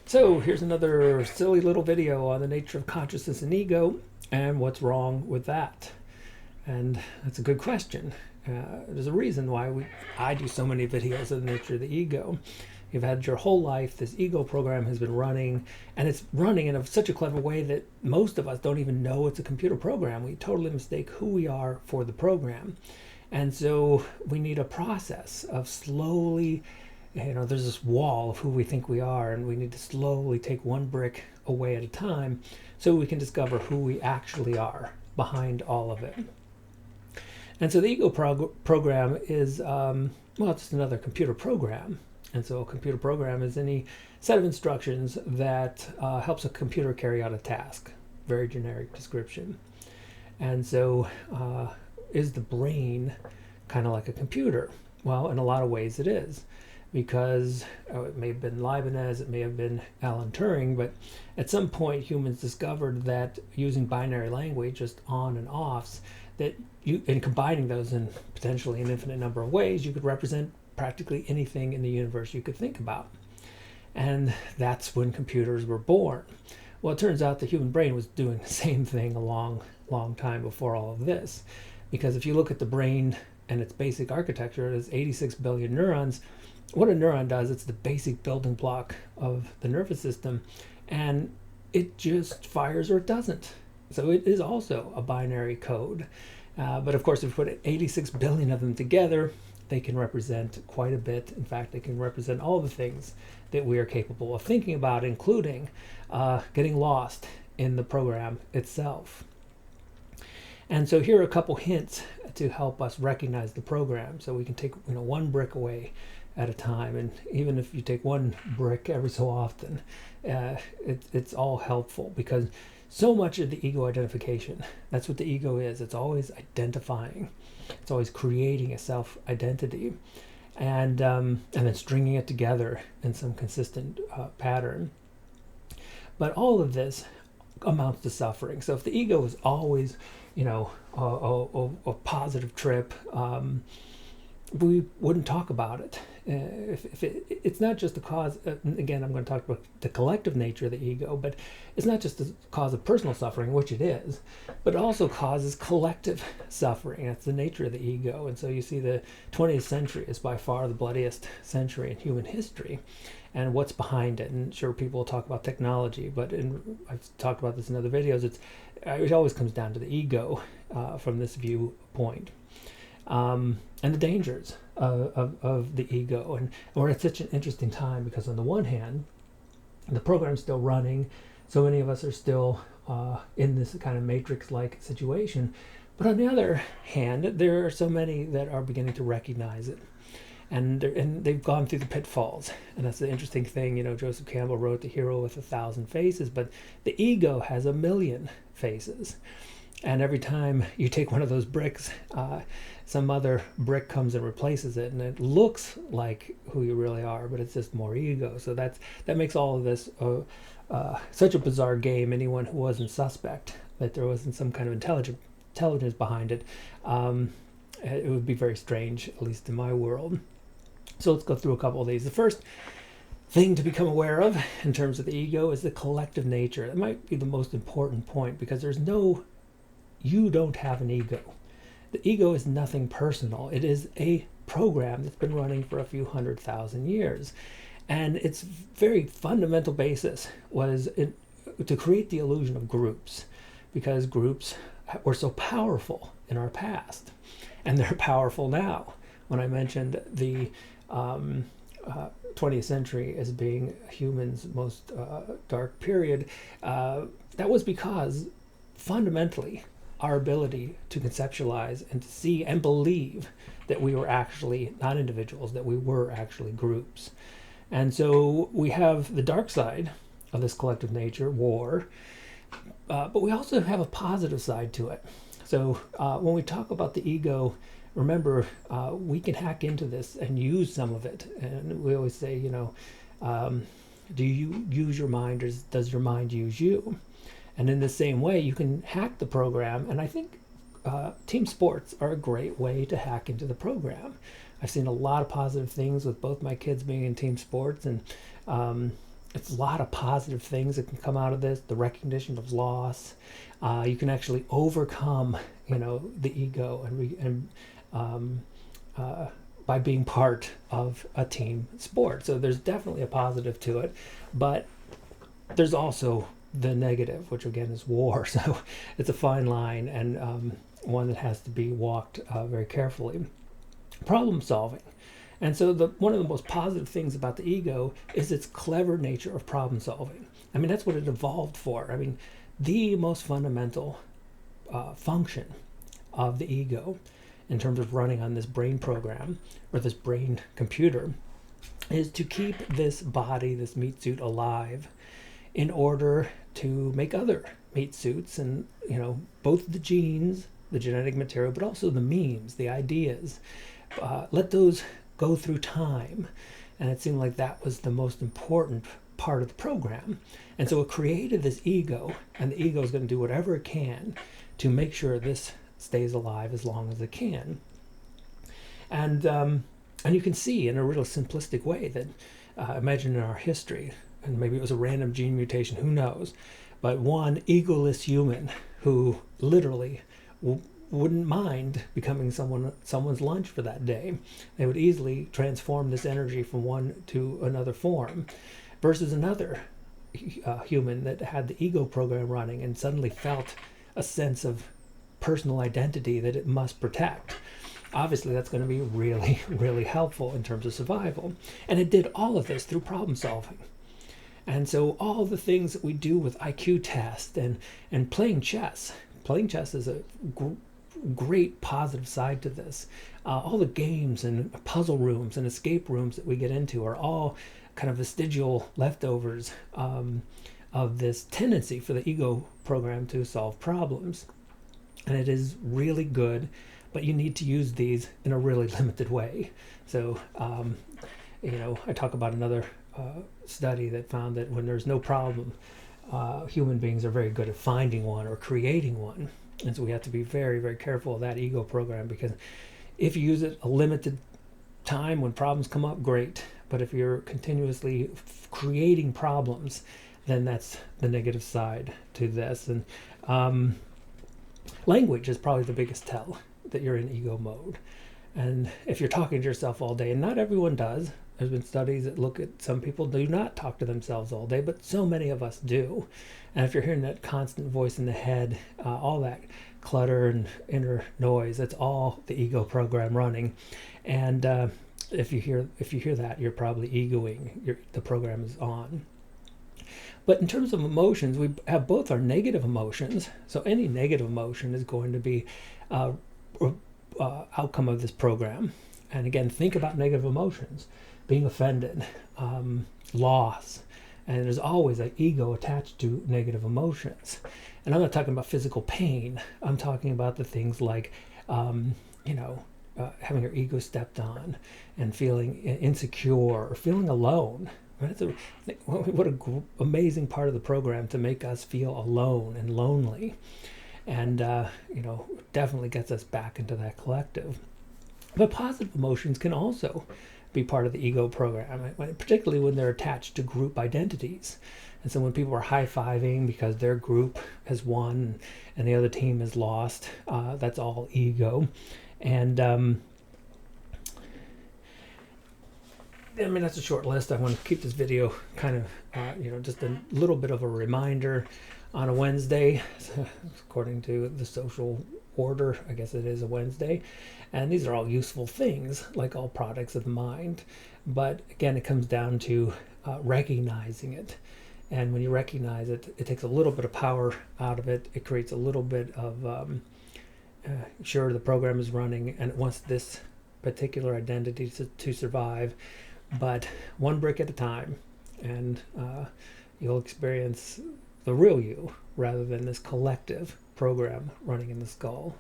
So here's another silly little video on the nature of consciousness and ego and what's wrong with that. And that's a good question. There's a reason why I do so many videos on the nature of the ego. You've had your whole life, this ego program has been running, and it's running in such a clever way that most of us don't even know it's a computer program. We totally mistake who we are for the program. And so we need a process of slowly, there's this wall of who we think we are, and we need to slowly take one brick away at a time so we can discover who we actually are behind all of it. And so the ego program is, it's just another computer program. And so a computer program is any set of instructions that helps a computer carry out a task. Very generic description. And so is the brain kind of like a computer? Well, in a lot of ways it is, because it may have been Leibniz, it may have been Alan Turing, but at some point humans discovered that using binary language, just on and offs, that in combining those in potentially an infinite number of ways, you could represent practically anything in the universe you could think about. And that's when computers were born. Well, it turns out the human brain was doing the same thing a long time before all of this. Because if you look at the brain and its basic architecture, there's 86 billion neurons. What a neuron does, it's the basic building block of the nervous system, and it just fires or it doesn't. So it is also a binary code. But of course, if you put 86 billion of them together, they can represent quite a bit. In fact, they can represent all the things that we are capable of thinking about, including getting lost in the program itself. And so here are a couple hints to help us recognize the program, so we can take one brick away at a time. And even if you take one brick every so often, it's all helpful, because so much of the ego identification, that's what the ego is. It's always identifying. It's always creating a self-identity, and then stringing it together in some consistent pattern. But all of this amounts to suffering. So if the ego is always, a positive trip, we wouldn't talk about it. It's not just the cause, again, I'm going to talk about the collective nature of the ego, but it's not just the cause of personal suffering, which it is, but it also causes collective suffering. That's the nature of the ego. And so you see the 20th century is by far the bloodiest century in human history. And what's behind it? And sure, people will talk about technology, but I've talked about this in other videos. It always comes down to the ego from this viewpoint. And the dangers of the ego. And we're at such an interesting time, because on the one hand, the program's still running, so many of us are still in this kind of matrix-like situation. But on the other hand, there are so many that are beginning to recognize it. And they've gone through the pitfalls. And that's the interesting thing. Joseph Campbell wrote The Hero with 1,000 Faces, but the ego has 1,000,000 faces. And every time you take one of those bricks, some other brick comes and replaces it, and it looks like who you really are, but it's just more ego. So that makes all of this such a bizarre game. Anyone who wasn't suspect that there wasn't some kind of intelligence behind it, it would be very strange, at least in my world. So let's go through a couple of these. The first thing to become aware of in terms of the ego is the collective nature. That might be the most important point, because you don't have an ego. The ego is nothing personal. It is a program that's been running for a few 100,000 years. And its very fundamental basis was to create the illusion of groups, because groups were so powerful in our past. And they're powerful now. When I mentioned the 20th century as being humans' most dark period, that was because fundamentally our ability to conceptualize and to see and believe that we were actually not individuals, that we were actually groups. And so we have the dark side of this collective nature, war, but we also have a positive side to it. So when we talk about the ego, remember, we can hack into this and use some of it. And we always say, do you use your mind, or does your mind use you? And in the same way, you can hack the program. And I think team sports are a great way to hack into the program. I've seen a lot of positive things with both my kids being in team sports, and it's a lot of positive things that can come out of this. The recognition of loss. You can actually overcome, the ego um, by being part of a team sport. So there's definitely a positive to it, but there's also the negative, which again is war. So it's a fine line, and one that has to be walked very carefully. Problem solving. And so one of the most positive things about the ego is its clever nature of problem solving. I mean, that's what it evolved for. I mean, the most fundamental function of the ego in terms of running on this brain program or this brain computer is to keep this body, this meat suit, alive in order to make other meat suits, and both the genes, the genetic material, but also the memes, the ideas, let those go through time. And it seemed like that was the most important part of the program. And so it created this ego, and the ego is going to do whatever it can to make sure this stays alive as long as it can. And you can see in a real simplistic way that imagine in our history, and maybe it was a random gene mutation, who knows, but one egoless human who literally wouldn't mind becoming someone's lunch for that day. They would easily transform this energy from one to another form, versus another human that had the ego program running and suddenly felt a sense of personal identity that it must protect. Obviously, that's going to be really, really helpful in terms of survival. And it did all of this through problem solving. And so all the things that we do with IQ tests and playing chess is a great positive side to this. All the games and puzzle rooms and escape rooms that we get into are all kind of vestigial leftovers of this tendency for the ego program to solve problems. And it is really good, but you need to use these in a really limited way. So, I talk about another study that found that when there's no problem, human beings are very good at finding one or creating one. And so we have to be very, very careful of that ego program, because if you use it a limited time when problems come up, great. But if you're continuously creating problems, then that's the negative side to this. And language is probably the biggest tell that you're in ego mode. And if you're talking to yourself all day, and not everyone does, there's been studies that look at some people do not talk to themselves all day, but so many of us do. And if you're hearing that constant voice in the head, all that clutter and inner noise, that's all the ego program running. And if you hear that, you're probably egoing. The program is on. But in terms of emotions, we have both our negative emotions. So any negative emotion is going to be outcome of this program. And again, think about negative emotions: being offended, loss, and there's always an ego attached to negative emotions. And I'm not talking about physical pain. I'm talking about the things like, having your ego stepped on, and feeling insecure, or feeling alone. What an amazing part of the program to make us feel alone and lonely, and definitely gets us back into that collective. But positive emotions can also be part of the ego program, particularly when they're attached to group identities. And so when people are high-fiving because their group has won and the other team has lost, that's all ego. And that's a short list. I want to keep this video kind of, just a little bit of a reminder on a Wednesday, according to the social order. I guess it is a Wednesday. And these are all useful things, like all products of the mind. But again, it comes down to recognizing it. And when you recognize it, it takes a little bit of power out of it. It creates a little bit of, sure, the program is running and it wants this particular identity to survive, but one brick at a time. And you'll experience the real you rather than this collective program running in the skull.